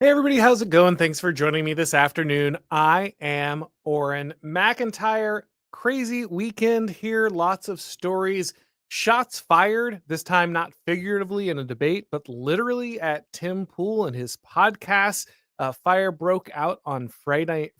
Hey everybody, how's it going? Thanks for joining me this afternoon. I am Auron. MacIntyre. Crazy weekend here. Lots of stories. Shots fired, this time not figuratively in a debate, but literally at Tim Pool and his podcast. Fire broke out on Friday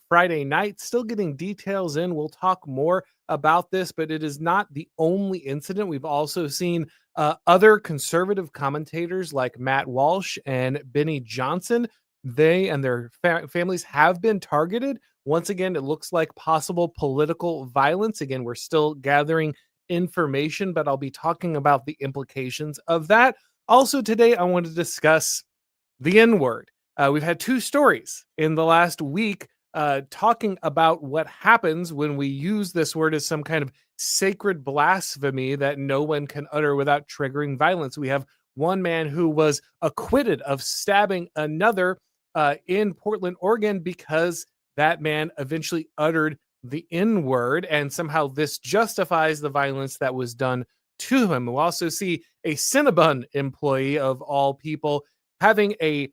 night. Still getting details in. We'll talk more about this, but it is not the only incident. We've also seen other conservative commentators like Matt Walsh and Benny Johnson. They and their families have been targeted. Once again, it looks like possible political violence. Again, we're still gathering information, but I'll be talking about the implications of that. Also, today, I want to discuss the N word. We've had two stories in the last week talking about what happens when we use this word as some kind of sacred blasphemy that no one can utter without triggering violence. We have one man who was acquitted of stabbing another in Portland, Oregon, because that man eventually uttered the N word, and somehow this justifies the violence that was done to him. We'll also see a Cinnabon employee, of all people, having a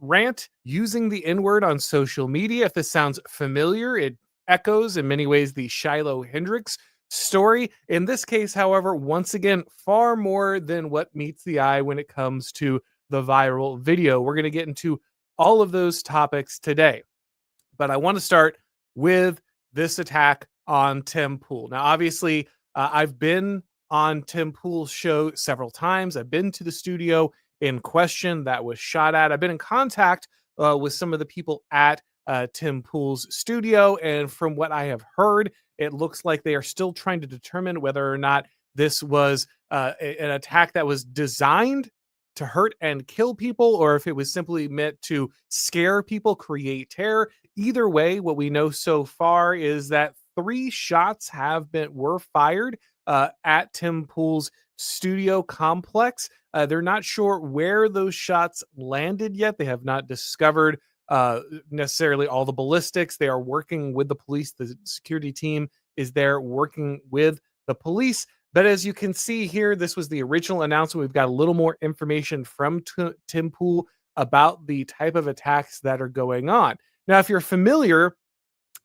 rant using the N word on social media. If this sounds familiar, it echoes in many ways the Shiloh Hendricks story. In this case, however, once again, far more than what meets the eye when it comes to the viral video. We're going to get into all of those topics today. But I want to start with this attack on Tim Pool. Now, obviously, I've been on Tim Pool's show several times. I've been to the studio in question that was shot at. I've been in contact with some of the people at Tim Pool's studio. And from what I have heard, it looks like they are still trying to determine whether or not this was an attack that was designed to hurt and kill people, or if it was simply meant to scare people, create terror. Either way, what we know so far is that 3 shots were fired at Tim Pool's studio complex. They're not sure where those shots landed yet. They have not discovered necessarily all the ballistics. They are working with the police. The security team is there working with the police. But as you can see here, this was the original announcement. We've got a little more information from Tim Pool about the type of attacks that are going on. Now, if you're familiar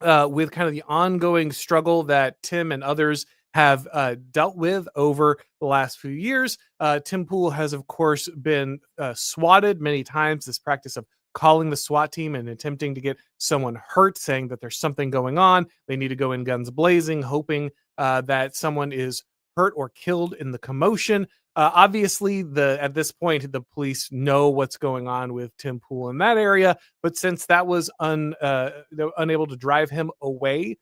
with kind of the ongoing struggle that Tim and others have dealt with over the last few years, Tim Pool has, of course, been swatted many times. This practice of calling the SWAT team and attempting to get someone hurt, saying that there's something going on. They need to go in guns blazing, hoping that someone is hurt or killed in the commotion. Obviously, at this point, the police know what's going on with Tim Pool in that area, but since that was unable to drive him away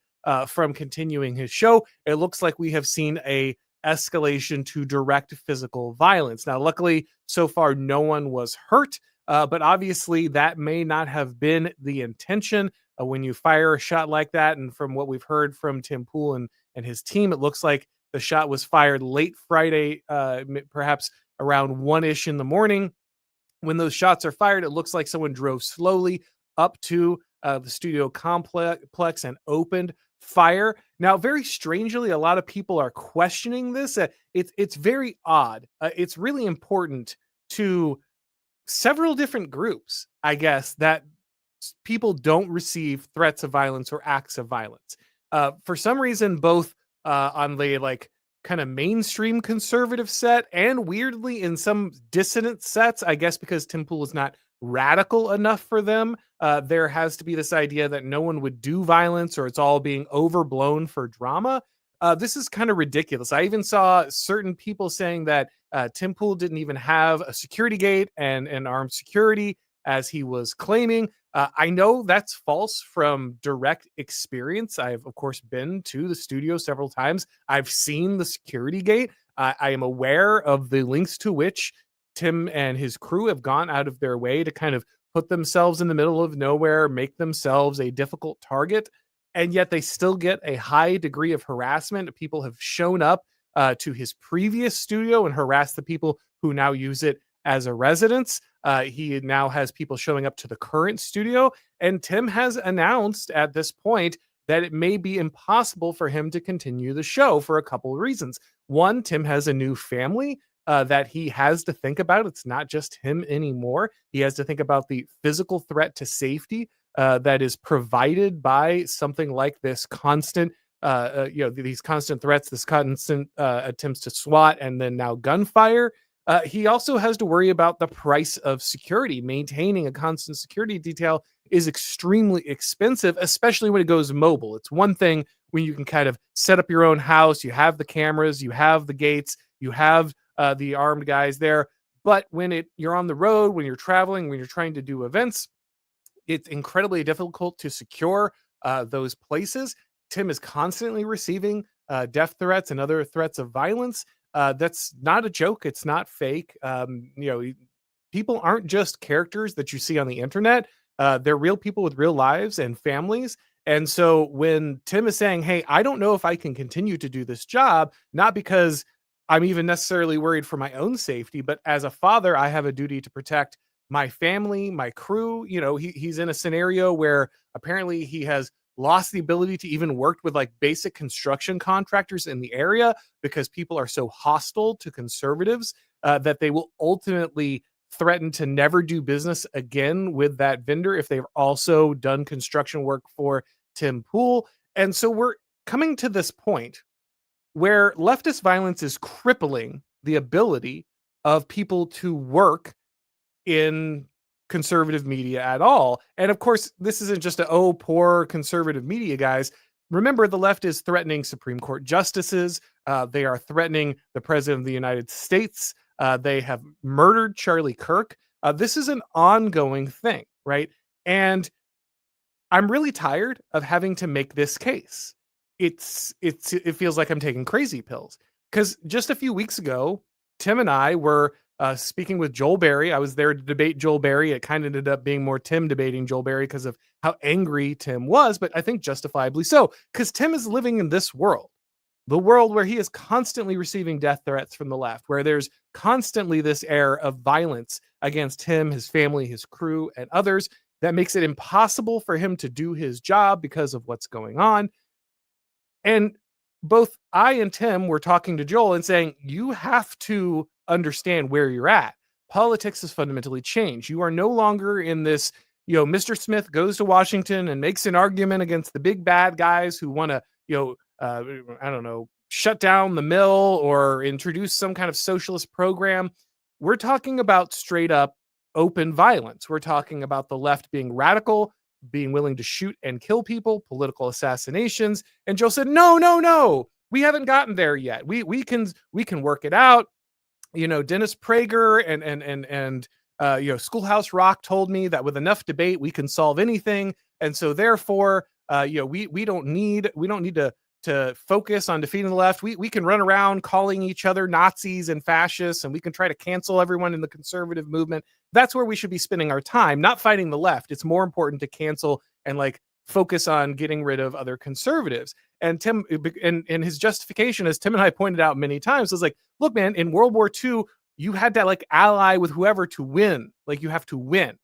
from continuing his show, it looks like we have seen a escalation to direct physical violence. Now, luckily, so far, no one was hurt, but obviously that may not have been the intention when you fire a shot like that. And from what we've heard from Tim Pool and his team, it looks like the shot was fired late Friday, perhaps around 1-ish in the morning. When those shots are fired, it looks like someone drove slowly up to the studio complex and opened fire. Now, very strangely, a lot of people are questioning this. It's very odd. It's really important to several different groups, I guess, that people don't receive threats of violence or acts of violence. For some reason, both on the kind of mainstream conservative set and weirdly in some dissident sets, I guess because Tim Pool is not radical enough for them, there has to be this idea that no one would do violence or it's all being overblown for drama. This is kind of ridiculous. I even saw certain people saying that Tim Pool didn't even have a security gate and armed security as he was claiming. I know that's false from direct experience. I've, of course, been to the studio several times. I've seen the security gate. I am aware of the lengths to which Tim and his crew have gone out of their way to kind of put themselves in the middle of nowhere, make themselves a difficult target, and yet they still get a high degree of harassment. People have shown up to his previous studio and harassed the people who now use it as a residence. He now has people showing up to the current studio, and Tim has announced at this point that it may be impossible for him to continue the show for a couple of reasons. One, Tim has a new family. that he has to think about. It's not just him anymore. He has to think about the physical threat to safety that is provided by something like this constant, these constant threats, this constant attempts to SWAT, and then now gunfire. He also has to worry about the price of security. Maintaining a constant security detail is extremely expensive, especially when it goes mobile. It's one thing when you can kind of set up your own house, you have the cameras, you have the gates, you have the armed guys there. But when you're on the road, when you're traveling, when you're trying to do events, it's incredibly difficult to secure those places. Tim is constantly receiving death threats and other threats of violence. That's not a joke. It's not fake. People aren't just characters that you see on the internet. They're real people with real lives and families. And so when Tim is saying, "Hey, I don't know if I can continue to do this job," not because I'm even necessarily worried for my own safety, but as a father, I have a duty to protect my family, my crew. He's in a scenario where apparently he has lost the ability to even work with like basic construction contractors in the area because people are so hostile to conservatives that they will ultimately threaten to never do business again with that vendor if they've also done construction work for Tim Pool. And so we're coming to this point where leftist violence is crippling the ability of people to work in conservative media at all. And of course, this isn't just poor conservative media guys. Remember, the left is threatening Supreme Court justices. They are threatening the president of the United States. They have murdered Charlie Kirk. This is an ongoing thing, right? And I'm really tired of having to make this case. It feels like I'm taking crazy pills because just a few weeks ago, Tim and I were speaking with Joel Berry. I was there to debate Joel Berry. It kind of ended up being more Tim debating Joel Berry because of how angry Tim was, but I think justifiably so, because Tim is living in this world, the world where he is constantly receiving death threats from the left, where there's constantly this air of violence against him, his family, his crew, and others that makes it impossible for him to do his job because of what's going on. And both I and Tim were talking to Joel and saying, you have to understand where you're at. Politics has fundamentally changed. You are no longer in this, Mr. Smith goes to Washington and makes an argument against the big bad guys who want to, I don't know, shut down the mill or introduce some kind of socialist program. We're talking about straight up open violence. We're talking about the left being radical, being willing to shoot and kill people, political assassinations. And Joe said, no, we haven't gotten there yet. We can work it out. Dennis Prager and Schoolhouse Rock told me that with enough debate, we can solve anything. And so therefore, we don't need to focus on defeating the left. We can run around calling each other Nazis and fascists, and we can try to cancel everyone in the conservative movement. That's where we should be spending our time, not fighting the left. It's more important to cancel and focus on getting rid of other conservatives. And Tim, and his justification, as Tim and I pointed out many times, was look, man, in World War II, you had to ally with whoever to win. You have to win.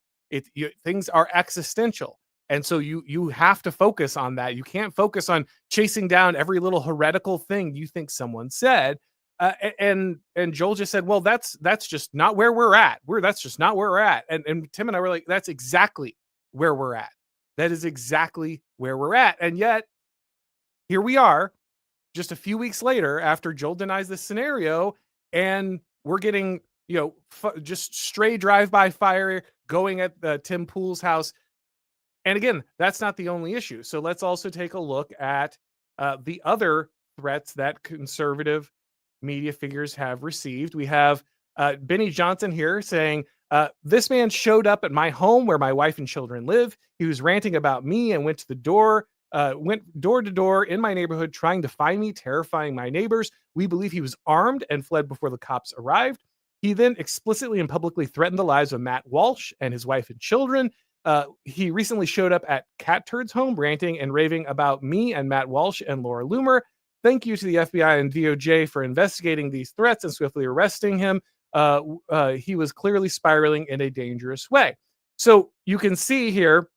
Things are existential. And so you have to focus on that. You can't focus on chasing down every little heretical thing you think someone said. And Joel just said, well, that's just not where we're at. That's just not where we're at. And Tim and I were like, that's exactly where we're at. That is exactly where we're at. And yet here we are just a few weeks later after Joel denies this scenario, and we're getting, just stray drive-by fire going at Tim Pool's house. And again, that's not the only issue. So let's also take a look at the other threats that conservative media figures have received. We have Benny Johnson here saying, this man showed up at my home where my wife and children live. He was ranting about me and went door to door in my neighborhood trying to find me, terrifying my neighbors. We believe he was armed and fled before the cops arrived. He then explicitly and publicly threatened the lives of Matt Walsh and his wife and children. He recently showed up at Cat Turd's home, ranting and raving about me and Matt Walsh and Laura Loomer. Thank you to the FBI and DOJ for investigating these threats and swiftly arresting him. He was clearly spiraling in a dangerous way. So you can see here,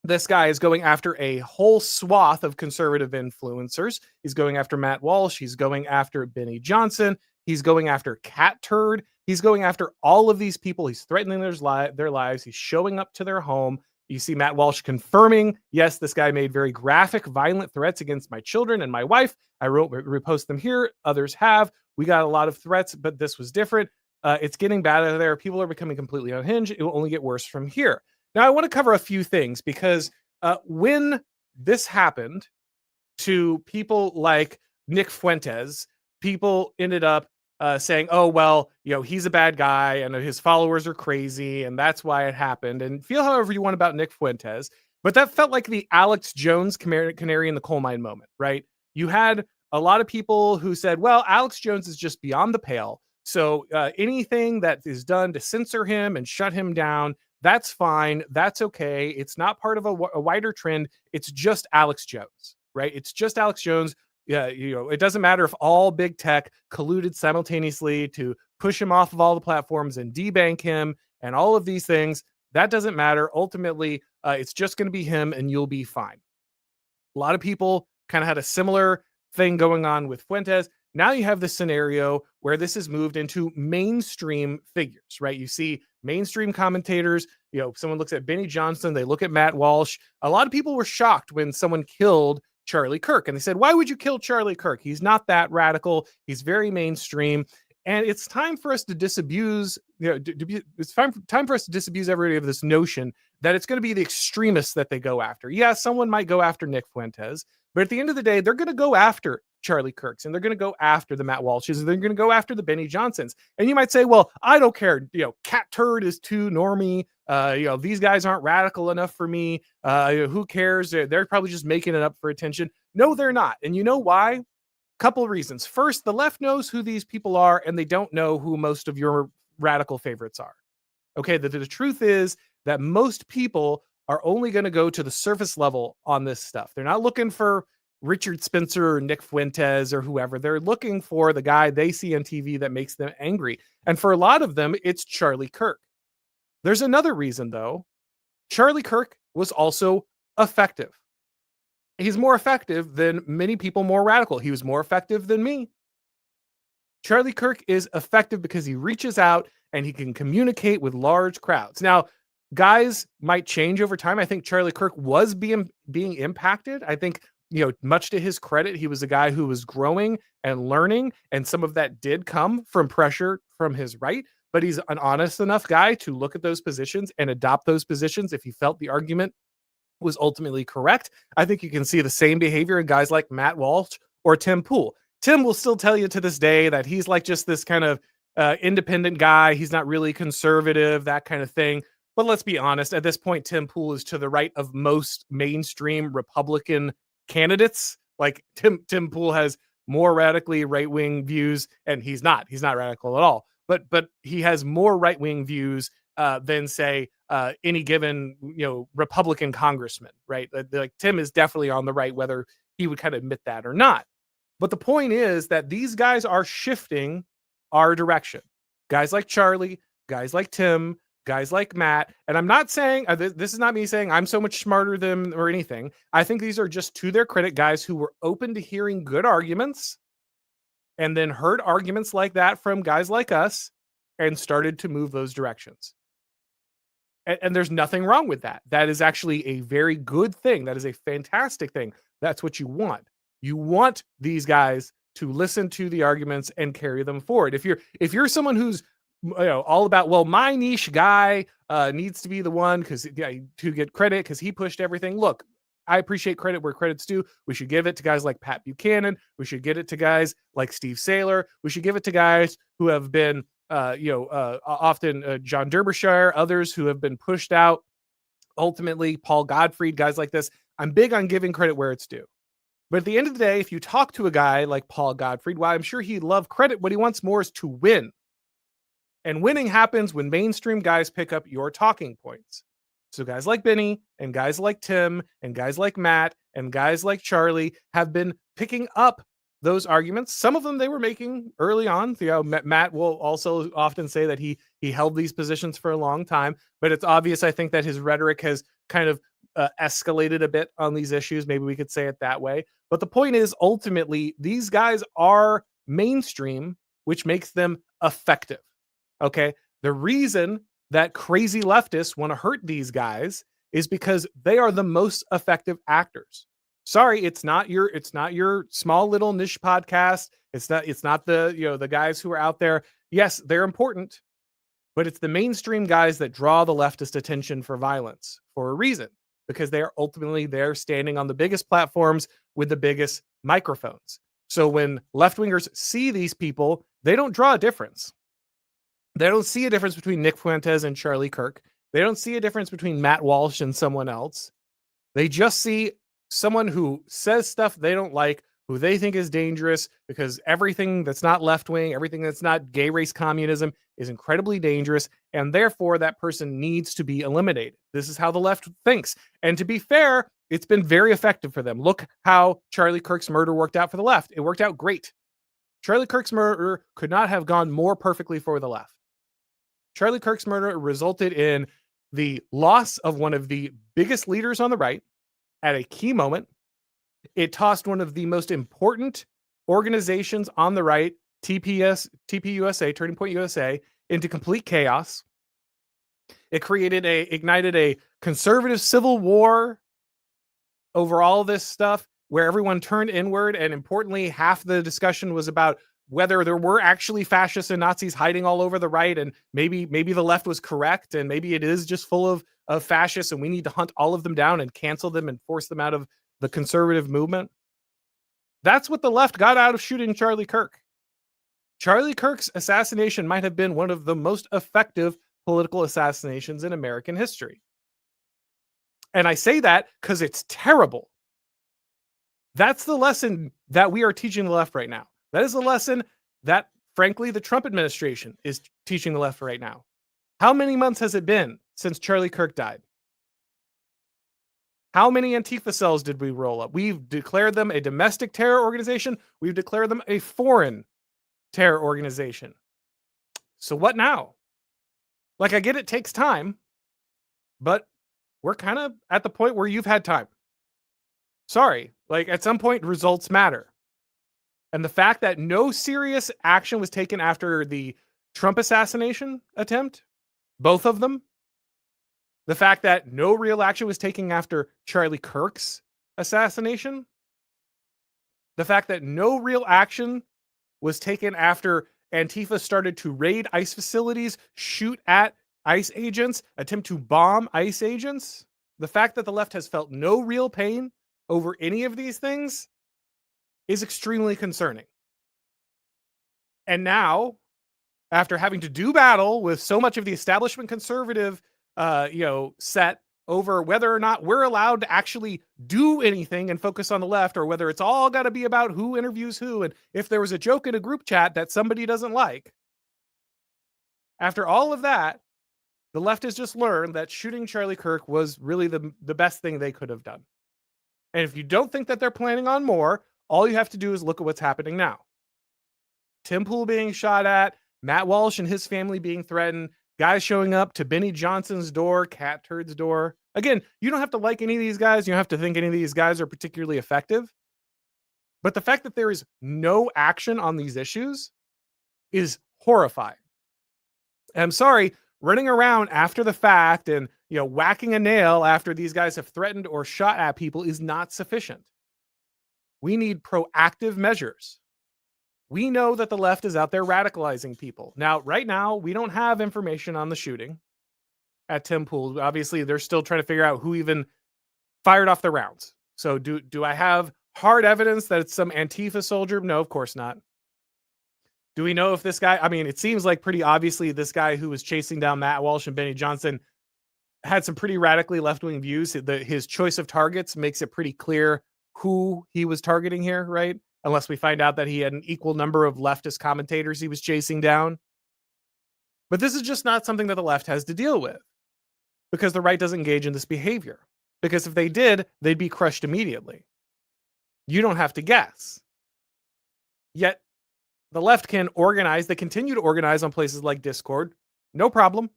this guy is going after a whole swath of conservative influencers. He's going after Matt Walsh. He's going after Benny Johnson. He's going after Cat Turd. He's going after all of these people. He's threatening their lives. He's showing up to their home. You see Matt Walsh confirming, yes, this guy made very graphic, violent threats against my children and my wife. I repost them here. Others have. We got a lot of threats, but this was different. It's getting bad out there. People are becoming completely unhinged. It will only get worse from here. Now, I want to cover a few things because when this happened to people like Nick Fuentes, people ended up saying, oh, well, he's a bad guy and his followers are crazy and that's why it happened. And feel however you want about Nick Fuentes. But that felt like the Alex Jones canary in the coal mine moment, right? You had a lot of people who said, well, Alex Jones is just beyond the pale. So anything that is done to censor him and shut him down, that's fine. That's okay. It's not part of a wider trend. It's just Alex Jones, right? It's just Alex Jones. Yeah, it doesn't matter if all big tech colluded simultaneously to push him off of all the platforms and debank him and all of these things. That doesn't matter. Ultimately, it's just going to be him and you'll be fine. A lot of people kind of had a similar thing going on with Fuentes. Now you have this scenario where this has moved into mainstream figures, right? You see mainstream commentators, someone looks at Benny Johnson, they look at Matt Walsh. A lot of people were shocked when someone killed Charlie Kirk. And they said, why would you kill Charlie Kirk? He's not that radical. He's very mainstream. And it's time for us to disabuse, it's time for us to disabuse everybody of this notion that it's going to be the extremists that they go after. Yeah, someone might go after Nick Fuentes, but at the end of the day, they're going to go after Charlie Kirks and they're going to go after the Matt Walshes and they're going to go after the Benny Johnsons. And you might say, well, I don't care. Cat Turd is too normie. These guys aren't radical enough for me. Who cares? They're probably just making it up for attention. No, they're not. And you know why? Couple of reasons. First, the left knows who these people are and they don't know who most of your radical favorites are. Okay, the truth is that most people are only going to go to the surface level on this stuff. They're not looking for Richard Spencer or Nick Fuentes or whoever. They're looking for the guy they see on TV that makes them angry. And for a lot of them, it's Charlie Kirk. There's another reason, though. Charlie Kirk was also effective. He's more effective than many people more radical. He was more effective than me. Charlie Kirk is effective because he reaches out and he can communicate with large crowds. Now, guys might change over time. I think Charlie Kirk was being impacted. I think, much to his credit, he was a guy who was growing and learning, and some of that did come from pressure from his right. But he's an honest enough guy to look at those positions and adopt those positions if he felt the argument was ultimately correct. I think you can see the same behavior in guys like Matt Walsh or Tim Pool. Tim will still tell you to this day that he's like just this kind of independent guy. He's not really conservative, that kind of thing. But let's be honest, at this point, Tim Pool is to the right of most mainstream Republican candidates. Like Tim Pool has more radically right-wing views, and he's not radical at all. But he has more right-wing views than say any given Republican congressman, right? Like Tim is definitely on the right, whether he would kind of admit that or not. But the point is that these guys are shifting our direction. Guys like Charlie, guys like Tim, guys like Matt. And I'm not saying this is not me saying I'm so much smarter than or anything. I think these are just, to their credit, guys who were open to hearing good arguments and then heard arguments like that from guys like us and started to move those directions. And there's nothing wrong with that. That is actually a very good thing. That is a fantastic thing. That's what you want. You want these guys to listen to the arguments and carry them forward. If you're someone who's all about, well, my niche guy needs to be the one to get credit because he pushed everything. Look, I appreciate credit where credit's due. We should give it to guys like Pat Buchanan. We should give it to guys like Steve Saylor. We should give it to guys who have been often John Derbyshire, others who have been pushed out. Ultimately, Paul Gottfried, guys like this. I'm big on giving credit where it's due. But at the end of the day, if you talk to a guy like Paul Gottfried, while I'm sure he'd love credit, what he wants more is to win. And winning happens when mainstream guys pick up your talking points. So guys like Benny and guys like Tim and guys like Matt and guys like Charlie have been picking up those arguments. Some of them they were making early on. Matt will also often say that he held these positions for a long time, but it's obvious, I think, that his rhetoric has kind of escalated a bit on these issues. Maybe we could say it that way. But the point is, ultimately, these guys are mainstream, which makes them effective. Okay. The reason that crazy leftists want to hurt these guys is because they are the most effective actors. Sorry, it's not your small little niche podcast. It's not the guys who are out there. Yes, they're important, but it's the mainstream guys that draw the leftist attention for violence for a reason, because they are ultimately there standing on the biggest platforms with the biggest microphones. So when left-wingers see these people, they don't draw a difference. They don't see a difference between Nick Fuentes and Charlie Kirk. They don't see a difference between Matt Walsh and someone else. They just see someone who says stuff they don't like, who they think is dangerous, because everything that's not left-wing, everything that's not gay race communism is incredibly dangerous, and therefore that person needs to be eliminated. This is how the left thinks. And to be fair, it's been very effective for them. Look how Charlie Kirk's murder worked out for the left. It worked out great. Charlie Kirk's murder could not have gone more perfectly for the left. Charlie Kirk's murder resulted in the loss of one of the biggest leaders on the right at a key moment. It tossed one of the most important organizations on the right, TPUSA, Turning Point USA, into complete chaos. It ignited a conservative civil war over all this stuff, where everyone turned inward, and importantly, half the discussion was about whether there were actually fascists and Nazis hiding all over the right, and maybe the left was correct, and maybe it is just full of fascists, and we need to hunt all of them down and cancel them and force them out of the conservative movement. That's what the left got out of shooting Charlie Kirk. Charlie Kirk's assassination might have been one of the most effective political assassinations in American history. And I say that because it's terrible. That's the lesson that we are teaching the left right now. That is a lesson that, frankly, the Trump administration is teaching the left right now. How many months has it been since Charlie Kirk died? How many Antifa cells did we roll up? We've declared them a domestic terror organization. We've declared them a foreign terror organization. So what now? Like, I get it takes time, but we're kind of at the point where you've had time. Sorry, like at some point results matter. And the fact that no serious action was taken after the Trump assassination attempt, both of them, the fact that no real action was taken after Charlie Kirk's assassination, the fact that no real action was taken after Antifa started to raid ICE facilities, shoot at ICE agents, attempt to bomb ICE agents, the fact that the left has felt no real pain over any of these things is extremely concerning. And now, after having to do battle with so much of the establishment conservative set over whether or not we're allowed to actually do anything and focus on the left, or whether it's all got to be about who interviews who, and if there was a joke in a group chat that somebody doesn't like. After all of that, the left has just learned that shooting Charlie Kirk was really the best thing they could have done. And if you don't think that they're planning on more, all you have to do is look at what's happening now. Tim Pool being shot at, Matt Walsh and his family being threatened, guys showing up to Benny Johnson's door, Cat Turd's door. Again, you don't have to like any of these guys. You don't have to think any of these guys are particularly effective. But the fact that there is no action on these issues is horrifying. And I'm sorry, running around after the fact and whacking a nail after these guys have threatened or shot at people is not sufficient. We need proactive measures. We know that the left is out there radicalizing people. Now, right now, we don't have information on the shooting at Tim Pool. Obviously, they're still trying to figure out who even fired off the rounds. So do I have hard evidence that it's some Antifa soldier? No, of course not. Do we know if this guy, it seems like pretty obviously this guy who was chasing down Matt Walsh and Benny Johnson had some pretty radically left-wing views. His choice of targets makes it pretty clear who he was targeting here, right? Unless we find out that he had an equal number of leftist commentators he was chasing down. But this is just not something that the left has to deal with, because the right doesn't engage in this behavior. Because if they did, they'd be crushed immediately. You don't have to guess. Yet the left can organize. They continue to organize on places like Discord. No problem.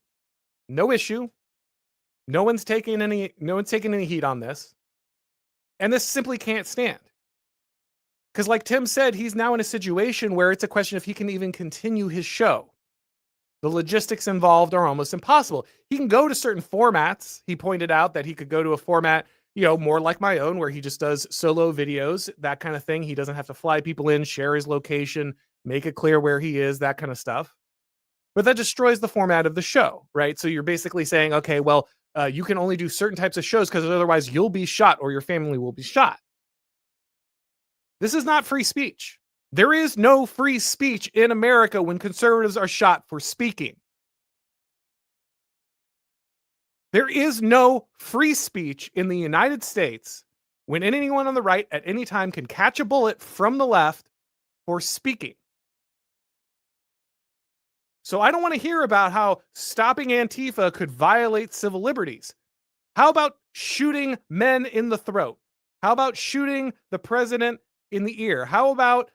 No issue. No one's taking any heat on this. And this simply can't stand. Because like Tim said, he's now in a situation where it's a question if he can even continue his show. The logistics involved are almost impossible. He can go to certain formats. He pointed out that he could go to a format, more like my own, where he just does solo videos, that kind of thing. He doesn't have to fly people in, share his location, make it clear where he is, that kind of stuff. But that destroys the format of the show, right? So you're basically saying, okay, well, you can only do certain types of shows because otherwise you'll be shot or your family will be shot. This is not free speech. There is no free speech in America when conservatives are shot for speaking. There is no free speech in the United States when anyone on the right at any time can catch a bullet from the left for speaking. So I don't want to hear about how stopping Antifa could violate civil liberties. How about shooting men in the throat? How about shooting the president in the ear? How about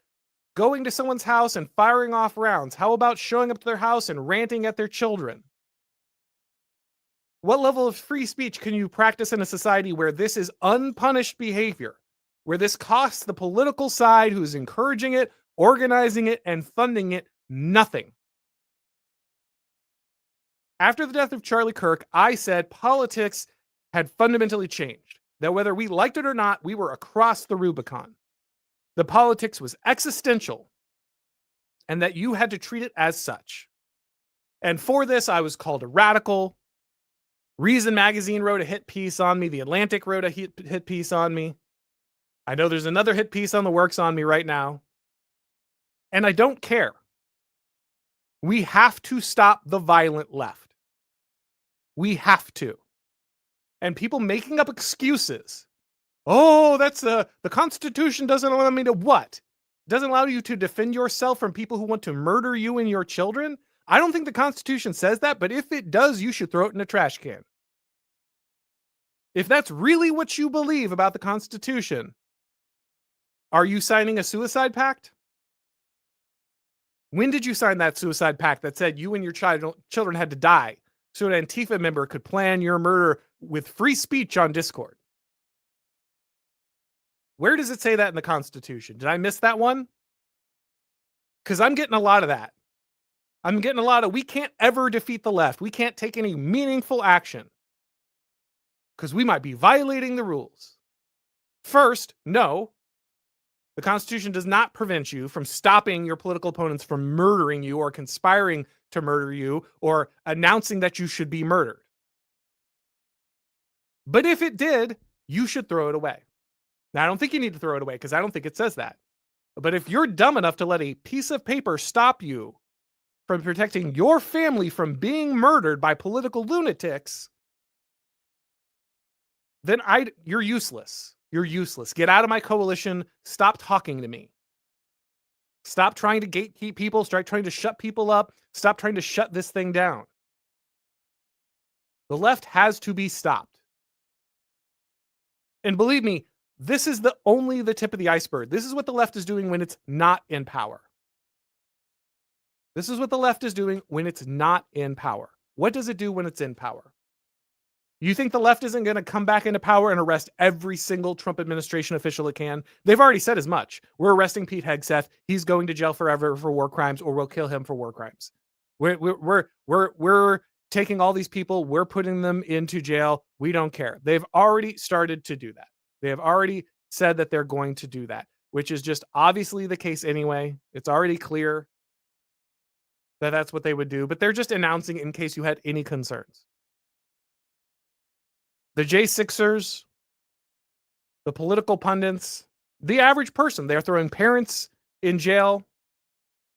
going to someone's house and firing off rounds? How about showing up to their house and ranting at their children? What level of free speech can you practice in a society where this is unpunished behavior, where this costs the political side who's encouraging it, organizing it, and funding it nothing? After the death of Charlie Kirk, I said politics had fundamentally changed, that whether we liked it or not, we were across the Rubicon. The politics was existential, and that you had to treat it as such. And for this, I was called a radical. Reason Magazine wrote a hit piece on me. The Atlantic wrote a hit piece on me. I know there's another hit piece on the works on me right now. And I don't care. We have to stop the violent left. We have to. And people making up excuses. Oh, that's the Constitution doesn't allow me to what? Doesn't allow you to defend yourself from people who want to murder you and your children? I don't think the Constitution says that, but if it does, you should throw it in a trash can. If that's really what you believe about the Constitution, are you signing a suicide pact? When did you sign that suicide pact that said you and your children had to die so an Antifa member could plan your murder with free speech on Discord? Where does it say that in the Constitution? Did I miss that one? Because I'm getting a lot of that. I'm getting a lot of, we can't ever defeat the left. We can't take any meaningful action because we might be violating the rules. First, no. The Constitution does not prevent you from stopping your political opponents from murdering you or conspiring to murder you or announcing that you should be murdered. But if it did, you should throw it away. Now, I don't think you need to throw it away because I don't think it says that. But if you're dumb enough to let a piece of paper stop you from protecting your family from being murdered by political lunatics, then you're useless. You're useless. Get out of my coalition. Stop talking to me. Stop trying to gatekeep people. Start trying to shut people up. Stop trying to shut this thing down. The left has to be stopped. And believe me, this is only the tip of the iceberg. This is what the left is doing when it's not in power. This is what the left is doing when it's not in power. What does it do when it's in power? You think the left isn't going to come back into power and arrest every single Trump administration official it can? They've already said as much. We're arresting Pete Hegseth. He's going to jail forever for war crimes, or we'll kill him for war crimes. We're taking all these people. We're putting them into jail. We don't care. They've already started to do that. They have already said that they're going to do that, which is just obviously the case anyway. It's already clear that that's what they would do, but they're just announcing in case you had any concerns. The J6ers, the political pundits, the average person, they're throwing parents in jail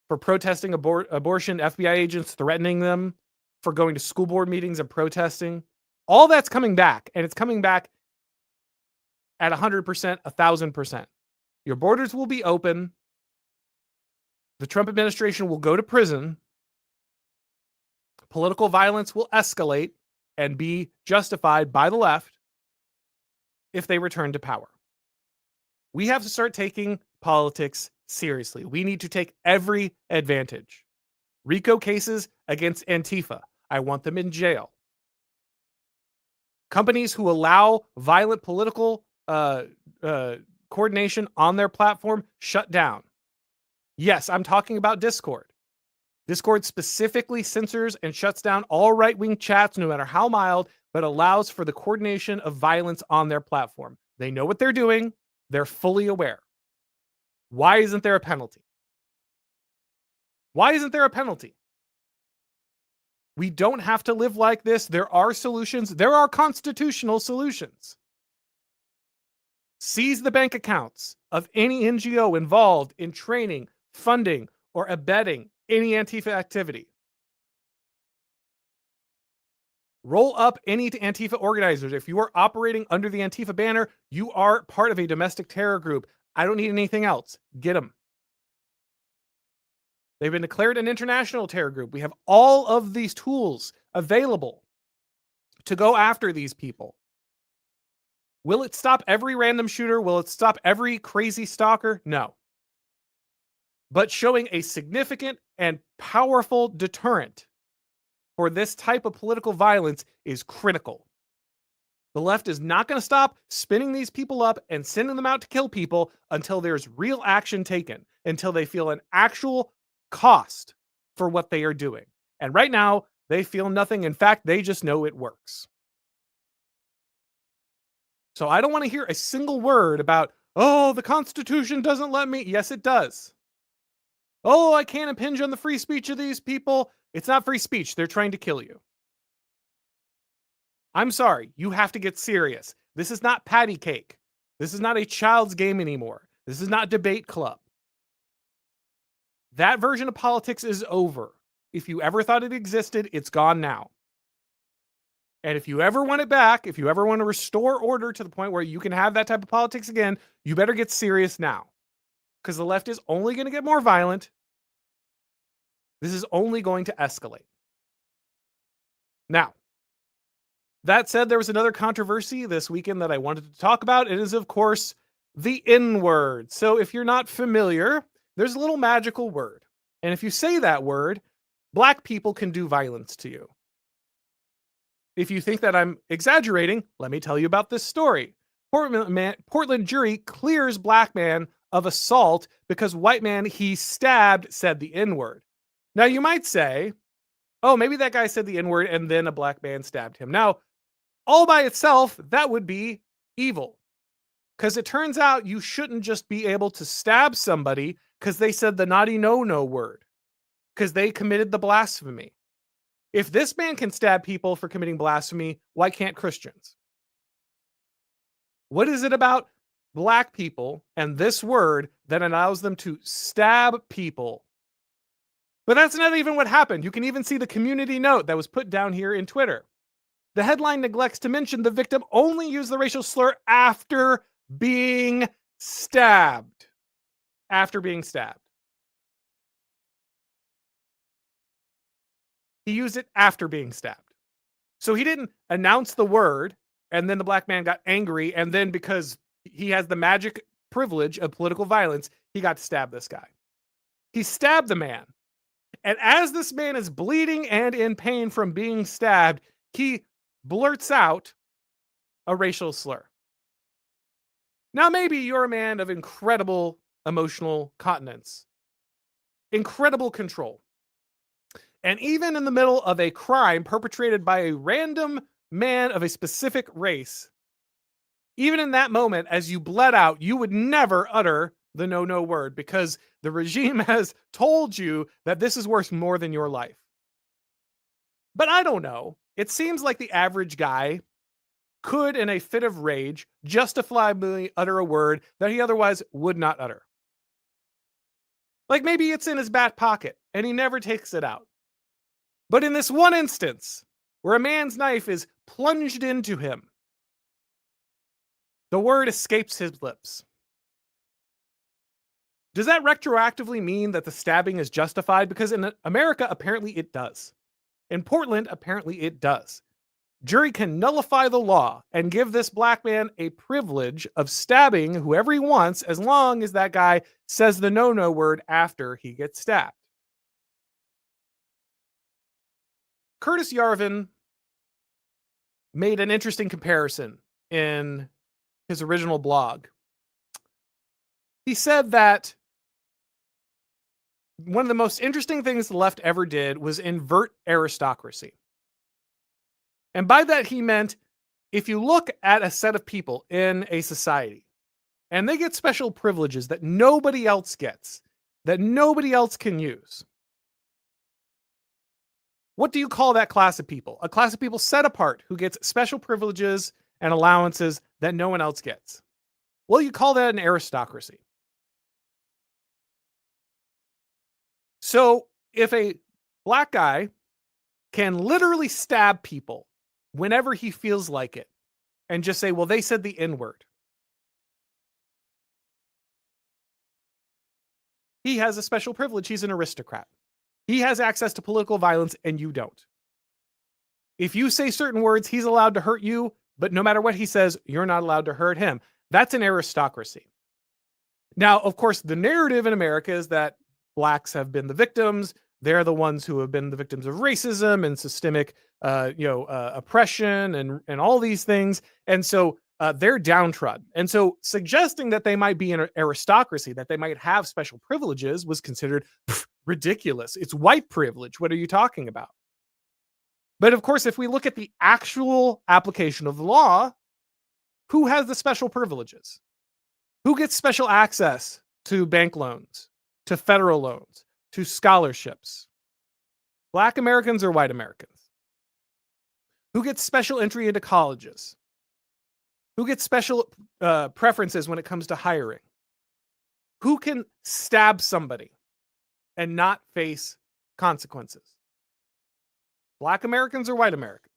for protesting abortion, FBI agents threatening them for going to school board meetings and protesting. All that's coming back, and it's coming back at 100%, 1,000%. Your borders will be open. The Trump administration will go to prison. Political violence will escalate and be justified by the left if they return to power. We have to start taking politics seriously. We need to take every advantage. RICO cases against Antifa. I want them in jail. Companies who allow violent political coordination on their platform shut down. Yes, I'm talking about Discord. Discord specifically censors and shuts down all right-wing chats, no matter how mild, but allows for the coordination of violence on their platform. They know what they're doing. They're fully aware. Why isn't there a penalty? Why isn't there a penalty? We don't have to live like this. There are solutions. There are constitutional solutions. Seize the bank accounts of any NGO involved in training, funding, or abetting any Antifa activity. Roll up any Antifa organizers. If you are operating under the Antifa banner, you are part of a domestic terror group. I don't need anything else. Get them. They've been declared an international terror group. We have all of these tools available to go after these people. Will it stop every random shooter? Will it stop every crazy stalker? No. But showing a significant and powerful deterrent for this type of political violence is critical. The left is not going to stop spinning these people up and sending them out to kill people until there's real action taken, until they feel an actual cost for what they are doing. And right now, they feel nothing. In fact, they just know it works. So I don't want to hear a single word about, oh, the Constitution doesn't let me. Yes, it does. Oh, I can't impinge on the free speech of these people. It's not free speech. They're trying to kill you. I'm sorry. You have to get serious. This is not patty cake. This is not a child's game anymore. This is not debate club. That version of politics is over. If you ever thought it existed, it's gone now. And if you ever want it back, if you ever want to restore order to the point where you can have that type of politics again, you better get serious now. Because the left is only going to get more violent. This is only going to escalate. Now, that said, there was another controversy this weekend that I wanted to talk about. It is, of course, the N-word. So if you're not familiar, there's a little magical word. And if you say that word, black people can do violence to you. If you think that I'm exaggerating, let me tell you about this story. Portland jury clears black man of assault because white man he stabbed said the N-word. Now you might say, oh, maybe that guy said the N-word and then a black man stabbed him. Now, all by itself, that would be evil. Because it turns out you shouldn't just be able to stab somebody because they said the naughty no-no word. Because they committed the blasphemy. If this man can stab people for committing blasphemy, why can't Christians? What is it about black people and this word that allows them to stab people? But that's not even what happened. You can even see the community note that was put down here in Twitter. The headline neglects to mention the victim only used the racial slur after being stabbed. After being stabbed. He used it after being stabbed. So he didn't announce the word, and then the black man got angry, and then because he has the magic privilege of political violence, he got to stab this guy. He stabbed the man. And as this man is bleeding and in pain from being stabbed, he blurts out a racial slur. Now, maybe you're a man of incredible emotional continence, incredible control. And even in the middle of a crime perpetrated by a random man of a specific race, even in that moment, as you bled out, you would never utter the no word because the regime has told you that this is worth more than your life. But I don't know. It seems like the average guy could, in a fit of rage, justifiably utter a word that he otherwise would not utter. Like maybe it's in his back pocket and he never takes it out. But in this one instance, where a man's knife is plunged into him, the word escapes his lips. Does that retroactively mean that the stabbing is justified? Because in America, apparently it does. In Portland, apparently it does. Jury can nullify the law and give this black man a privilege of stabbing whoever he wants as long as that guy says the no word after he gets stabbed. Curtis Yarvin made an interesting comparison in his original blog. He said that one of the most interesting things the left ever did was invert aristocracy. And by that, he meant if you look at a set of people in a society and they get special privileges that nobody else gets, that nobody else can use, what do you call that class of people? A class of people set apart who gets special privileges and allowances that no one else gets. Well, you call that an aristocracy. So if a black guy can literally stab people whenever he feels like it and just say, well, they said the N-word, he has a special privilege. He's an aristocrat. He has access to political violence and you don't. If you say certain words, he's allowed to hurt you, but no matter what he says, you're not allowed to hurt him. That's an aristocracy. Now, of course, the narrative in America is that blacks have been the victims. They're the ones who have been the victims of racism and systemic, oppression and all these things. And so they're downtrodden. And so suggesting that they might be an aristocracy, that they might have special privileges was considered ridiculous. It's white privilege. What are you talking about? But of course, if we look at the actual application of the law, who has the special privileges? Who gets special access to bank loans, to federal loans, to scholarships? Black Americans or white Americans? Who gets special entry into colleges? Who gets special preferences when it comes to hiring? Who can stab somebody and not face consequences? Black Americans or white Americans?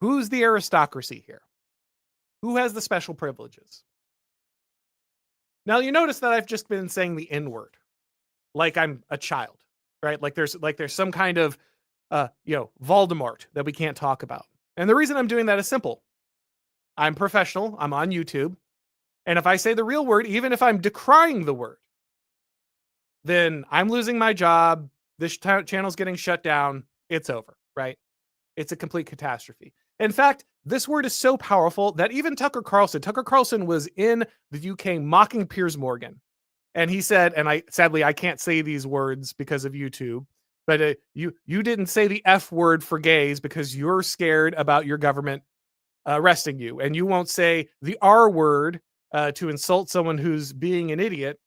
Who's the aristocracy here? Who has the special privileges? Now, you notice that I've just been saying the N-word like I'm a child, right? Like there's some kind of, Voldemort that we can't talk about. And the reason I'm doing that is simple. I'm professional. I'm on YouTube. And if I say the real word, even if I'm decrying the word, then I'm losing my job. This channel's getting shut down. It's over, right? It's a complete catastrophe. In fact, this word is so powerful that even Tucker Carlson was in the UK mocking Piers Morgan. And he said, and sadly, I can't say these words because of YouTube, but you didn't say the F word for gays because you're scared about your government arresting you. And you won't say the R word to insult someone who's being an idiot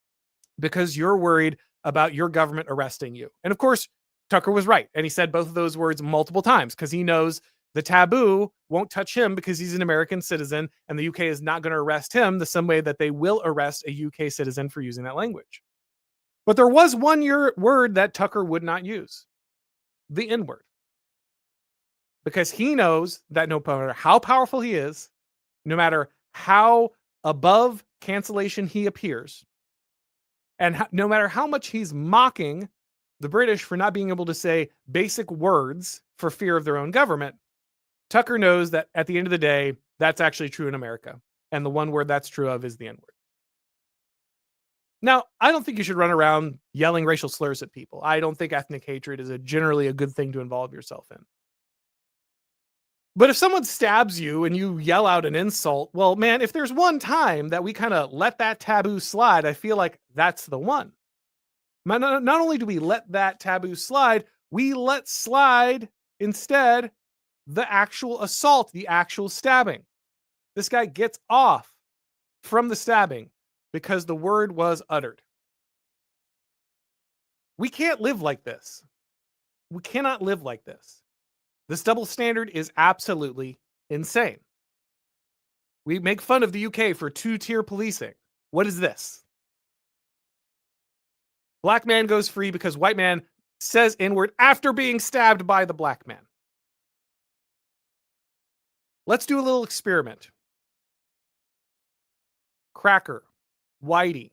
because you're worried about your government arresting you. And of course, Tucker was right. And he said both of those words multiple times because he knows the taboo won't touch him because he's an American citizen and the UK is not going to arrest him the same way that they will arrest a UK citizen for using that language. But there was one word that Tucker would not use, the N-word. Because he knows that no matter how powerful he is, no matter how above cancellation he appears, and no matter how much he's mocking the British for not being able to say basic words for fear of their own government, Tucker knows that at the end of the day, that's actually true in America. And the one word that's true of is the N-word. Now, I don't think you should run around yelling racial slurs at people. I don't think ethnic hatred is generally a good thing to involve yourself in. But if someone stabs you and you yell out an insult, well, man, if there's one time that we kind of let that taboo slide, I feel like that's the one. Not only do we let that taboo slide, we let slide instead the actual assault, the actual stabbing. This guy gets off from the stabbing because the word was uttered. We can't live like this. We cannot live like this. This double standard is absolutely insane. We make fun of the UK for two-tier policing. What is this? Black man goes free because white man says N-word after being stabbed by the black man. Let's do a little experiment. Cracker, whitey.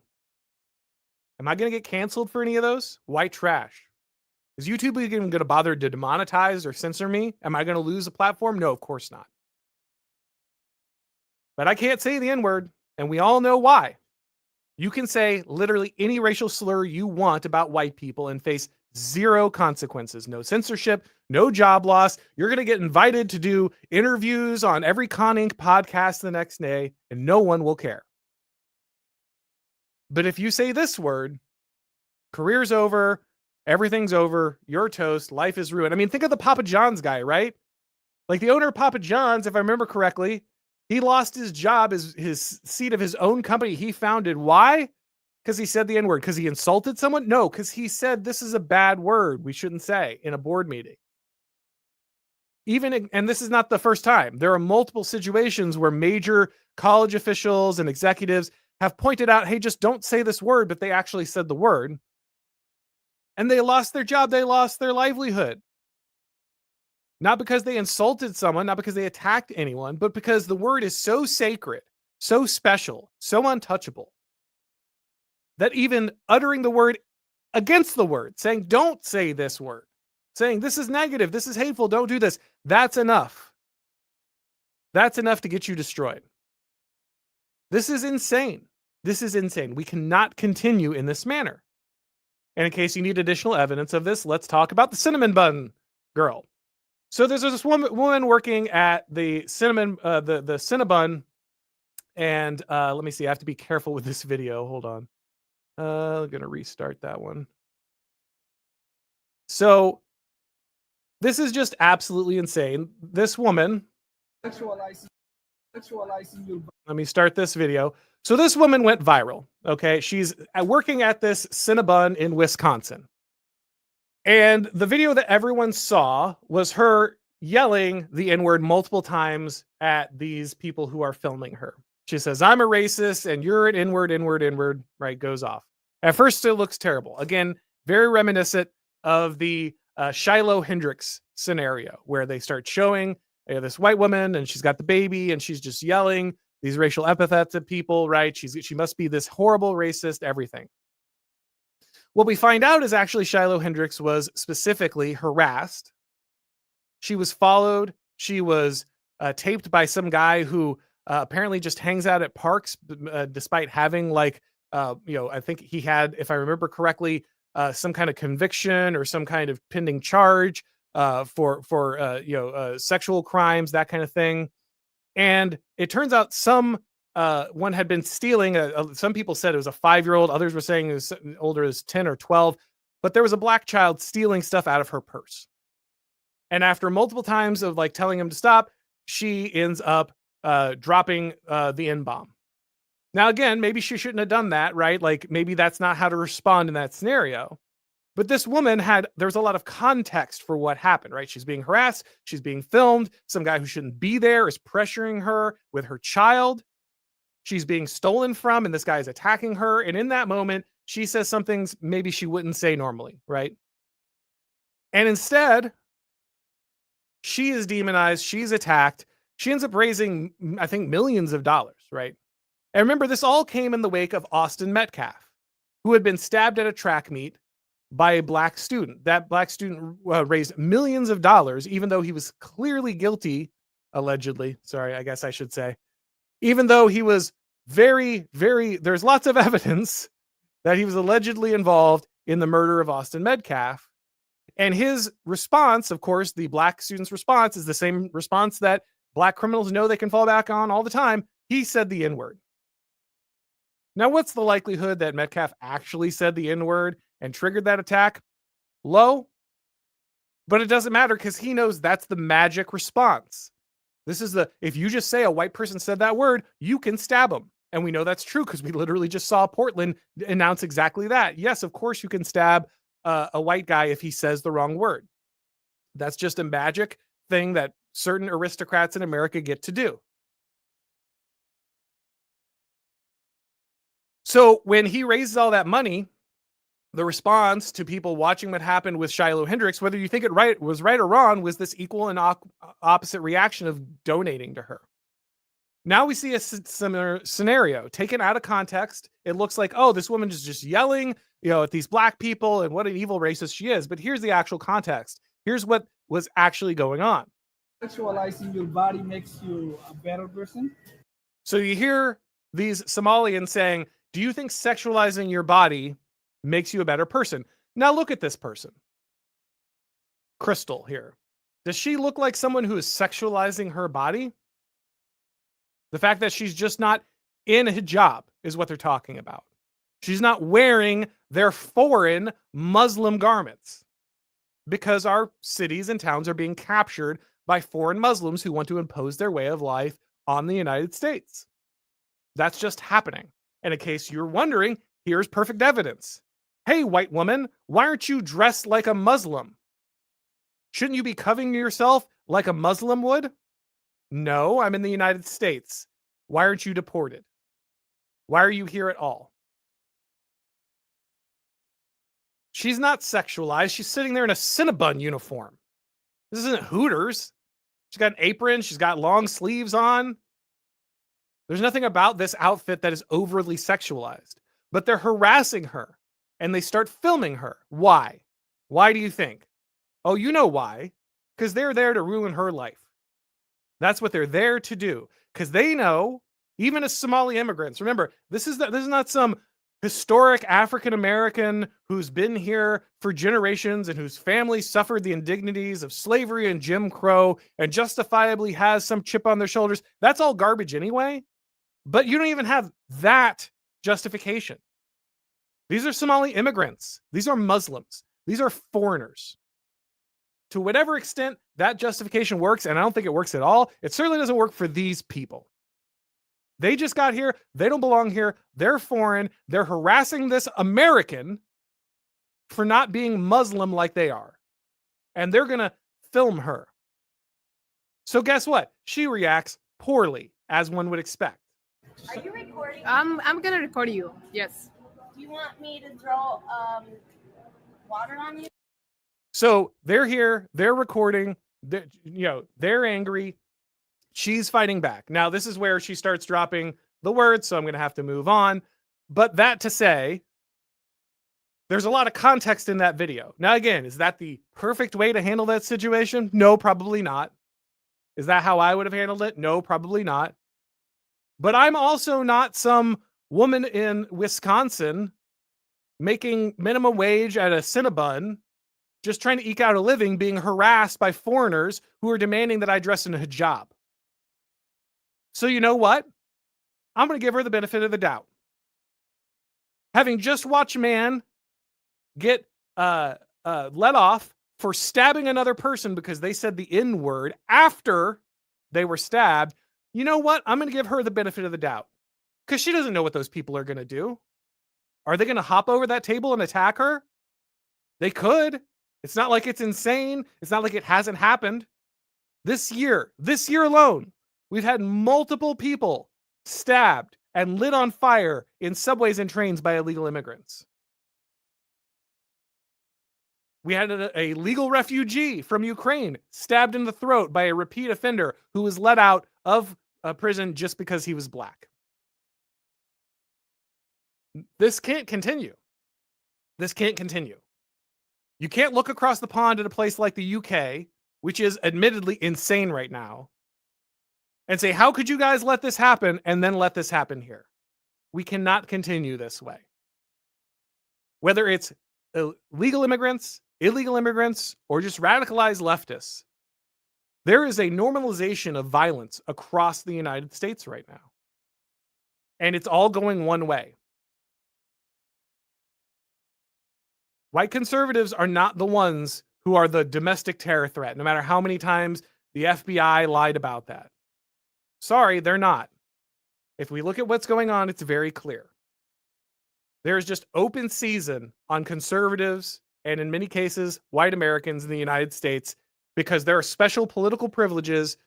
Am I going to get canceled for any of those? White trash. Is YouTube even going to bother to demonetize or censor me? Am I going to lose a platform? No, of course not. But I can't say the N-word, and we all know why. You can say literally any racial slur you want about white people and face zero consequences. No censorship, no job loss. You're going to get invited to do interviews on every Con Inc. podcast the next day, and no one will care. But if you say this word, career's over, everything's over, you're toast, life is ruined. I mean, think of the Papa John's guy, right? Like the owner of Papa John's, if I remember correctly, he lost his job, his seat of his own company he founded. Why? Because he said the N-word. Because he insulted someone? No, because he said this is a bad word we shouldn't say in a board meeting. And this is not the first time. There are multiple situations where major college officials and executives have pointed out, hey, just don't say this word, but they actually said the word. And they lost their job. They lost their livelihood. Not because they insulted someone, not because they attacked anyone, but because the word is so sacred, so special, so untouchable, that even uttering the word against the word, saying, don't say this word, saying, this is negative, this is hateful, don't do this, that's enough. That's enough to get you destroyed. This is insane. This is insane. We cannot continue in this manner. And in case you need additional evidence of this, let's talk about the Cinnabon girl. So there's this woman working at the Cinnabon, and let me see. I have to be careful with this video. Hold on. I'm gonna restart that one. So this is just absolutely insane. This woman. Sexualizing your. Let me start this video. So this woman went viral. Okay, she's working at this Cinnabon in Wisconsin. And the video that everyone saw was her yelling the N-word multiple times at these people who are filming her. She says, I'm a racist and you're an N-word, right? Goes off. At first, it looks terrible. Again, very reminiscent of the Shiloh Hendricks scenario where they start showing this white woman and she's got the baby and she's just yelling these racial epithets at people, right? She must be this horrible racist, everything. What we find out is actually Shiloh Hendricks was specifically harassed. She was followed. She was taped by some guy who apparently just hangs out at parks, despite having I think he had, if I remember correctly, some kind of conviction or some kind of pending charge for sexual crimes, that kind of thing. And it turns out one had been stealing. Some people said it was a 5-year-old. Others were saying it was older as 10 or 12. But there was a black child stealing stuff out of her purse. And after multiple times of telling him to stop, she ends up dropping the N-bomb. Now, again, maybe she shouldn't have done that, right? Maybe that's not how to respond in that scenario. But this woman there's a lot of context for what happened, right? She's being harassed. She's being filmed. Some guy who shouldn't be there is pressuring her with her child. She's being stolen from, and this guy is attacking her. And in that moment, she says some things maybe she wouldn't say normally, right? And instead, she is demonized. She's attacked. She ends up raising, I think, millions of dollars, right? And remember, this all came in the wake of Austin Metcalf, who had been stabbed at a track meet by a black student. That black student raised millions of dollars, even though he was clearly guilty, allegedly. Sorry, I guess I should say. Even though he was there's lots of evidence that he was allegedly involved in the murder of Austin Metcalf. And his response, of course, the black student's response is the same response that black criminals know they can fall back on all the time. He said the N-word. Now, what's the likelihood that Metcalf actually said the N-word and triggered that attack? Low. But it doesn't matter because he knows that's the magic response. If you just say a white person said that word, you can stab them. And we know that's true because we literally just saw Portland announce exactly that. Yes, of course you can stab a white guy if he says the wrong word. That's just a magic thing that certain aristocrats in America get to do. So when he raises all that money, the response to people watching what happened with Shiloh Hendricks, whether you think it was right or wrong, was this equal and opposite reaction of donating to her. Now we see a similar scenario taken out of context. It looks like, oh, this woman is just yelling, at these black people and what an evil racist she is. But here's the actual context. Here's what was actually going on. Sexualizing your body makes you a better person. So you hear these Somalians saying, do you think sexualizing your body makes you a better person? Now look at this person. Crystal here. Does she look like someone who is sexualizing her body? The fact that she's just not in a hijab is what they're talking about. She's not wearing their foreign Muslim garments because our cities and towns are being captured by foreign Muslims who want to impose their way of life on the United States. That's just happening. And in case you're wondering, here's perfect evidence. Hey, white woman, why aren't you dressed like a Muslim? Shouldn't you be covering yourself like a Muslim would? No, I'm in the United States. Why aren't you deported? Why are you here at all? She's not sexualized. She's sitting there in a Cinnabon uniform. This isn't Hooters. She's got an apron. She's got long sleeves on. There's nothing about this outfit that is overly sexualized, but they're harassing her and they start filming her. Why? Why do you think? Oh, you know why. Because they're there to ruin her life. That's what they're there to do. Because they know, even as Somali immigrants, remember, this is not some historic African American who's been here for generations and whose family suffered the indignities of slavery and Jim Crow and justifiably has some chip on their shoulders. That's all garbage anyway. But you don't even have that justification. These are Somali immigrants. These are Muslims. These are foreigners. To whatever extent that justification works, and I don't think it works at all, it certainly doesn't work for these people. They just got here. They don't belong here. They're foreign. They're harassing this American for not being Muslim like they are. And they're going to film her. So guess what? She reacts poorly, as one would expect. Are you recording? I'm gonna record you. Yes. Do you want me to throw water on you? So they're here. They're recording. They're angry. She's fighting back. Now, this is where she starts dropping the words, so I'm going to have to move on. But that to say, there's a lot of context in that video. Now, again, is that the perfect way to handle that situation? No, probably not. Is that how I would have handled it? No, probably not. But I'm also not some woman in Wisconsin making minimum wage at a Cinnabon, just trying to eke out a living, being harassed by foreigners who are demanding that I dress in a hijab. So you know what? I'm going to give her the benefit of the doubt. Having just watched a man get let off for stabbing another person because they said the N-word after they were stabbed, you know what? I'm going to give her the benefit of the doubt because she doesn't know what those people are going to do. Are they going to hop over that table and attack her? They could. It's not like it's insane. It's not like it hasn't happened. This year alone, we've had multiple people stabbed and lit on fire in subways and trains by illegal immigrants. We had a legal refugee from Ukraine stabbed in the throat by a repeat offender who was let out of prison just because he was black. This can't continue. This can't continue. You can't look across the pond at a place like the UK, which is admittedly insane right now, and say, how could you guys let this happen and then let this happen here? We cannot continue this way. Whether it's illegal immigrants, illegal immigrants, or just radicalized leftists, there is a normalization of violence across the United States right now. And it's all going one way. White conservatives are not the ones who are the domestic terror threat, no matter how many times the FBI lied about that. Sorry, they're not. If we look at what's going on, it's very clear. There is just open season on conservatives and, in many cases, white Americans in the United States because there are special political privileges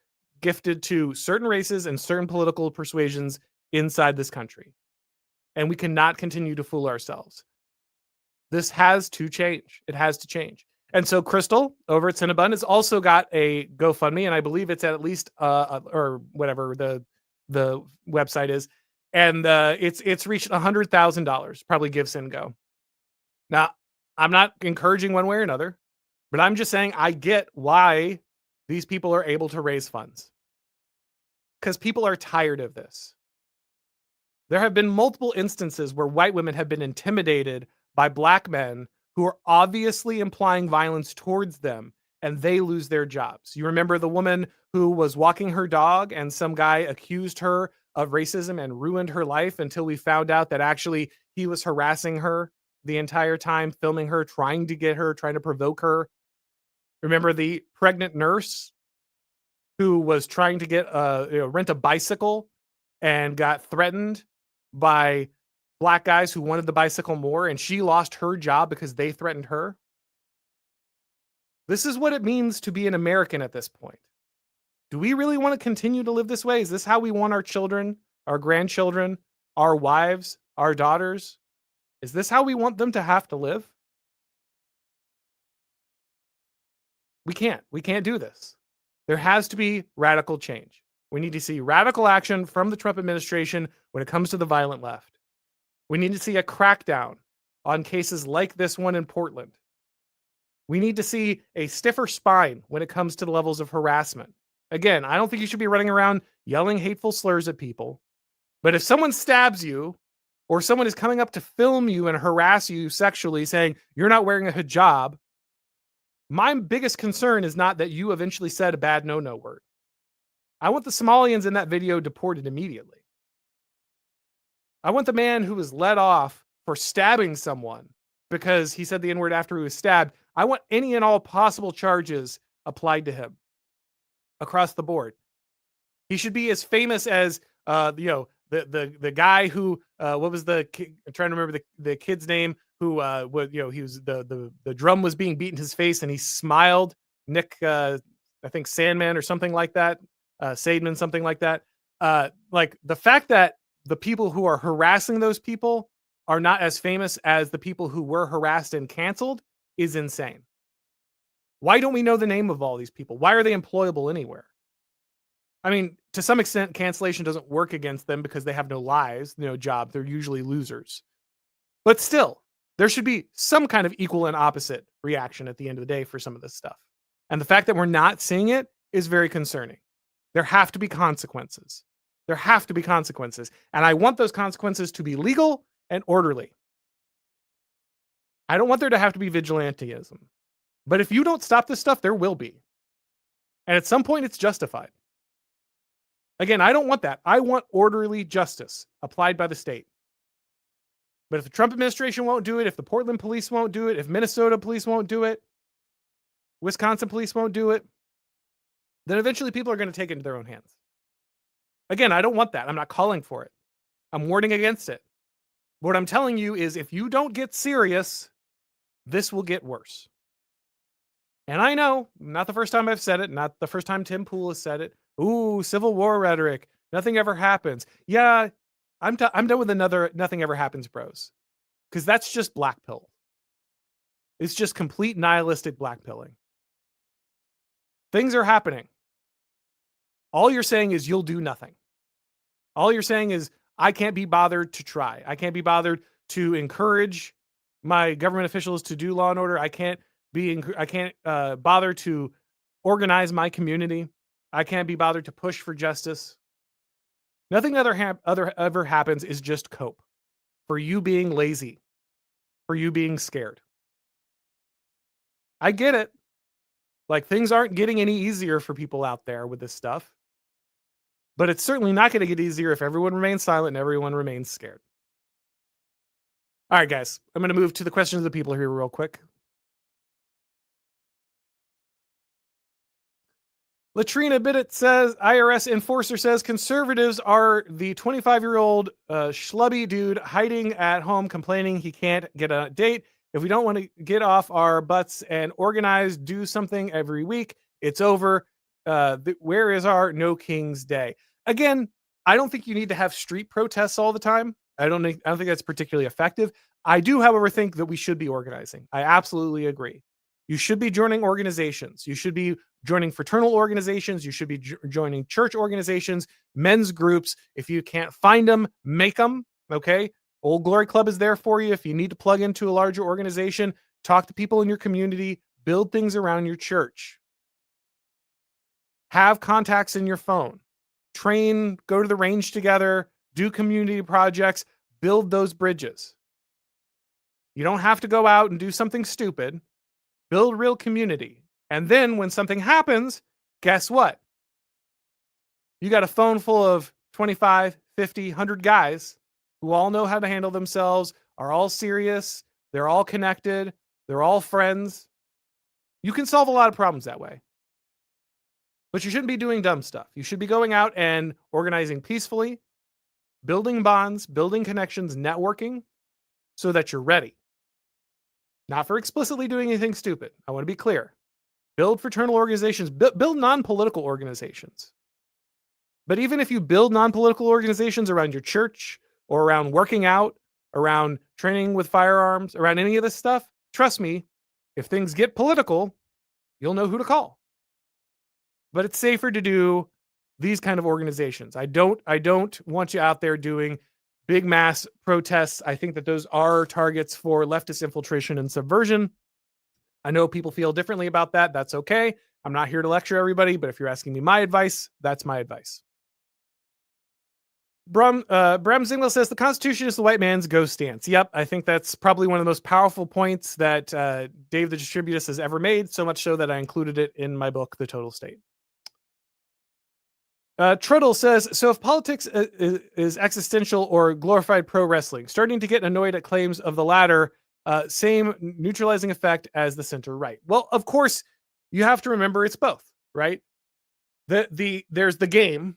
gifted to certain races and certain political persuasions inside this country. And we cannot continue to fool ourselves. This has to change. It has to change. And so Crystal over at Cinnabon has also got a GoFundMe, and I believe it's at least or whatever the website is, and it's reached $100,000. Probably Give Sin Go. Now, I'm not encouraging one way or another, but I'm just saying I get why these people are able to raise funds, because people are tired of this. There have been multiple instances where white women have been intimidated by black men who are obviously implying violence towards them, and they lose their jobs. You remember the woman who was walking her dog and some guy accused her of racism and ruined her life until we found out that actually he was harassing her the entire time, filming her, trying to get her, trying to provoke her. Remember the pregnant nurse who was trying to get rent a bicycle and got threatened by black guys who wanted the bicycle more, and she lost her job because they threatened her? This is what it means to be an American at this point. Do we really want to continue to live this way? Is this how we want our children, our grandchildren, our wives, our daughters? Is this how we want them to have to live? We can't. We can't do this. There has to be radical change. We need to see radical action from the Trump administration when it comes to the violent left. We need to see a crackdown on cases like this one in Portland. We need to see a stiffer spine when it comes to the levels of harassment. Again, I don't think you should be running around yelling hateful slurs at people. But if someone stabs you, or someone is coming up to film you and harass you sexually, saying you're not wearing a hijab, my biggest concern is not that you eventually said a bad no-no word. I want the Somalians in that video deported immediately. I want the man who was let off for stabbing someone because he said the N-word after he was stabbed. I want any and all possible charges applied to him across the board. He should be as famous as the guy who what was I'm trying to remember the kid's name who he was the drum was being beat in his face and he smiled. Nick I think Sandman or something like that. Sadman, something like that. Like the fact that the people who are harassing those people are not as famous as the people who were harassed and canceled is insane. Why don't we know the name of all these people? Why are they employable anywhere? I mean, to some extent, cancellation doesn't work against them because they have no lives, no job. They're usually losers. But still, there should be some kind of equal and opposite reaction at the end of the day for some of this stuff. And the fact that we're not seeing it is very concerning. There have to be consequences. There have to be consequences. And I want those consequences to be legal and orderly. I don't want there to have to be vigilantism. But if you don't stop this stuff, there will be. And at some point, it's justified. Again, I don't want that. I want orderly justice applied by the state. But if the Trump administration won't do it, if the Portland police won't do it, if Minnesota police won't do it, Wisconsin police won't do it, then eventually people are going to take it into their own hands. Again, I don't want that. I'm not calling for it. I'm warning against it. What I'm telling you is if you don't get serious, this will get worse. And I know, not the first time I've said it, not the first time Tim Pool has said it. Ooh, Civil War rhetoric. Nothing ever happens. Yeah, I'm done with another nothing ever happens bros. Because that's just black pill. It's just complete nihilistic blackpilling. Things are happening. All you're saying is you'll do nothing. All you're saying is I can't be bothered to try. I can't be bothered to encourage my government officials to do law and order. I can't bother to organize my community. I can't be bothered to push for justice. Nothing ever happens is just cope for you being lazy, for you being scared. I get it. Like things aren't getting any easier for people out there with this stuff. But it's certainly not going to get easier if everyone remains silent and everyone remains scared. All right, guys, I'm going to move to the questions of the people here real quick. Latrina Biddett says, IRS enforcer says, conservatives are the 25-year-old schlubby dude hiding at home complaining he can't get a date. If we don't want to get off our butts and organize, do something every week, it's over. Where is our No King's Day? Again, I don't think you need to have street protests all the time. I don't think that's particularly effective. I do, however, think that we should be organizing. I absolutely agree. You should be joining organizations. You should be joining fraternal organizations. You should be joining church organizations, men's groups. If you can't find them, make them. Okay. Old Glory Club is there for you. If you need to plug into a larger organization, talk to people in your community, build things around your church. Have contacts in your phone. Train, go to the range together, do community projects, build those bridges. You don't have to go out and do something stupid. Build real community. And then when something happens, guess what? You got a phone full of 25, 50, 100 guys who all know how to handle themselves, are all serious. They're all connected. They're all friends. You can solve a lot of problems that way. But you shouldn't be doing dumb stuff. You should be going out and organizing peacefully, building bonds, building connections, networking so that you're ready. Not for explicitly doing anything stupid. I want to be clear. Build fraternal organizations, build non-political organizations. But even if you build non-political organizations around your church or around working out, around training with firearms, around any of this stuff, trust me, if things get political, you'll know who to call. But it's safer to do these kind of organizations. I don't want you out there doing big mass protests. I think that those are targets for leftist infiltration and subversion. I know people feel differently about that. That's okay. I'm not here to lecture everybody, but if you're asking me my advice, that's my advice. Bram Zingel says the Constitution is the white man's ghost stance. Yep, I think that's probably one of the most powerful points that Dave the Distributist has ever made, so much so that I included it in my book, The Total State. Truddle says, so if politics is existential or glorified pro wrestling, starting to get annoyed at claims of the latter, same neutralizing effect as the center right. Well, of course, you have to remember it's both, right? There's the game.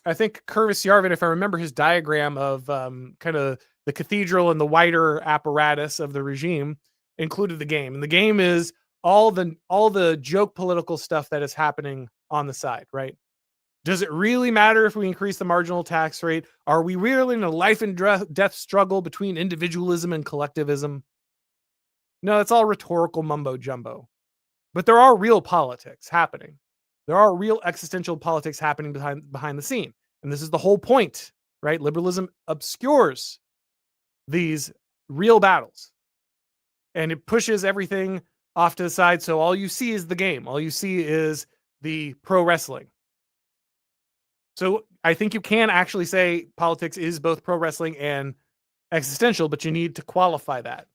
I think Curvis Yarvin, if I remember his diagram of kind of the cathedral and the wider apparatus of the regime, included the game. And the game is all the joke political stuff that is happening on the side, right? Does it really matter if we increase the marginal tax rate? Are we really in a life and death struggle between individualism and collectivism? No, it's all rhetorical mumbo jumbo. But there are real politics happening. There are real existential politics happening behind the scene. And this is the whole point, right? Liberalism obscures these real battles. And it pushes everything off to the side. So all you see is the game. All you see is the pro wrestling. So I think you can actually say politics is both pro wrestling and existential, but you need to qualify that.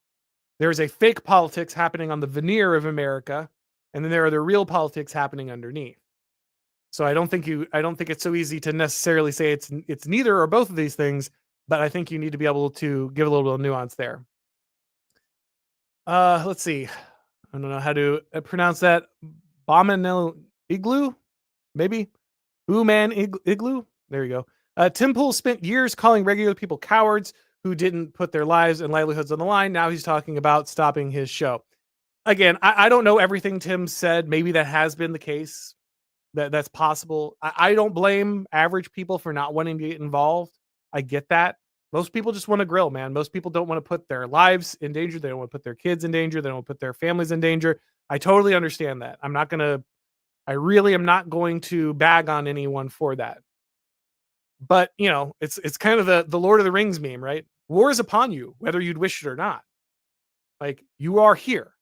There is a fake politics happening on the veneer of America, and then there are the real politics happening underneath. So I don't think it's so easy to necessarily say it's neither or both of these things, but I think you need to be able to give a little bit of nuance there. Let's see. I don't know how to pronounce that. Bominel Igloo, maybe. Man Igloo. There you go. Tim Pool spent years calling regular people cowards who didn't put their lives and livelihoods on the line. Now he's talking about stopping his show. Again, I don't know everything Tim said. Maybe that has been the case. That's possible. I don't blame average people for not wanting to get involved. I get that. Most people just want to grill, man. Most people don't want to put their lives in danger. They don't want to put their kids in danger. They don't want to put their families in danger. I totally understand that. I really am not going to bag on anyone for that. But, it's kind of the Lord of the Rings meme, right? War is upon you, whether you'd wish it or not. Like, you are here.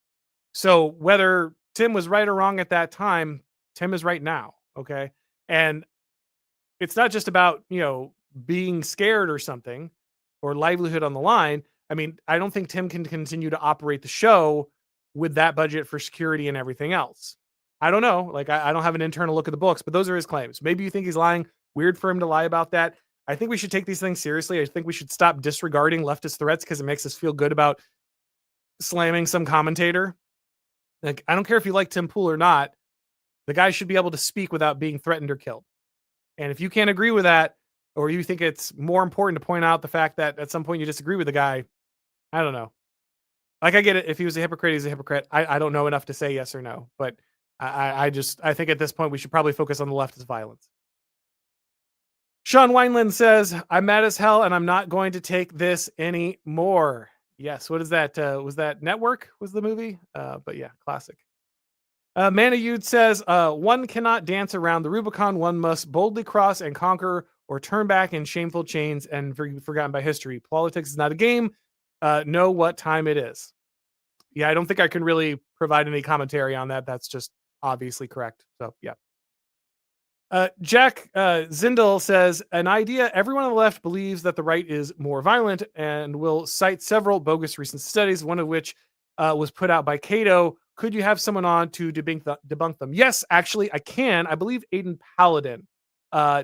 So whether Tim was right or wrong at that time, Tim is right now, okay? And it's not just about, being scared or something or livelihood on the line. I mean, I don't think Tim can continue to operate the show with that budget for security and everything else. I don't know. Like, I don't have an internal look at the books, but those are his claims. Maybe you think he's lying. Weird for him to lie about that. I think we should take these things seriously. I think we should stop disregarding leftist threats because it makes us feel good about slamming some commentator. Like, I don't care if you like Tim Pool or not. The guy should be able to speak without being threatened or killed. And if you can't agree with that, or you think it's more important to point out the fact that at some point you disagree with the guy, I don't know. Like, I get it. If he was a hypocrite, he's a hypocrite. I don't know enough to say yes or no, but I think at this point we should probably focus on the leftist violence. Sean Wineland says, I'm mad as hell and I'm not going to take this anymore. Yes. What is that? Was that Network was the movie? But yeah, classic. Manayud says, one cannot dance around the Rubicon. One must boldly cross and conquer or turn back in shameful chains and forgotten by history. Politics is not a game. Know what time it is. Yeah, I don't think I can really provide any commentary on that. That's just obviously correct. So, yeah. Jack Zindel says, an idea everyone on the left believes that the right is more violent and will cite several bogus recent studies, one of which was put out by Cato. Could you have someone on to debunk them? Yes, actually, I can. I believe Aidan Paladin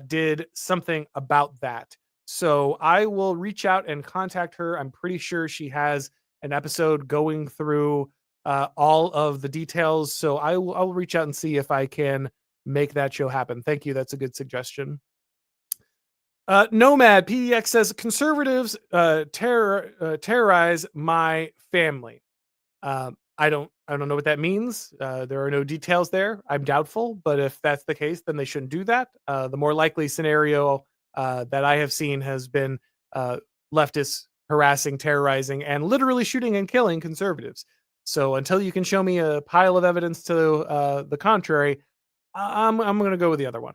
did something about that. So I will reach out and contact her. I'm pretty sure she has an episode going through all of the details. So I'll reach out and see if I can make that show happen. Thank you. That's a good suggestion. Nomad PEX says conservatives terrorize my family. I don't know what that means. There are no details there. I'm doubtful, but if that's the case, then they shouldn't do that. The more likely scenario that I have seen has been leftists harassing, terrorizing, and literally shooting and killing conservatives. So until you can show me a pile of evidence to the contrary, I'm going to go with the other one.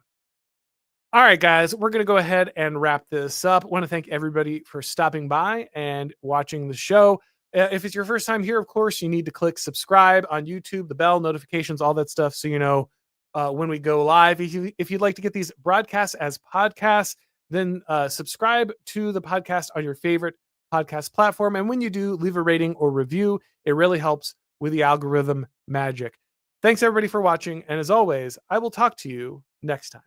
All right, guys, we're going to go ahead and wrap this up. I want to thank everybody for stopping by and watching the show. If it's your first time here, of course, you need to click subscribe on YouTube, the bell, notifications, all that stuff, so you know when we go live. If you'd like to get these broadcasts as podcasts, then subscribe to the podcast on your favorite podcast platform. And when you do, leave a rating or review. It really helps with the algorithm magic. Thanks, everybody, for watching. And as always, I will talk to you next time.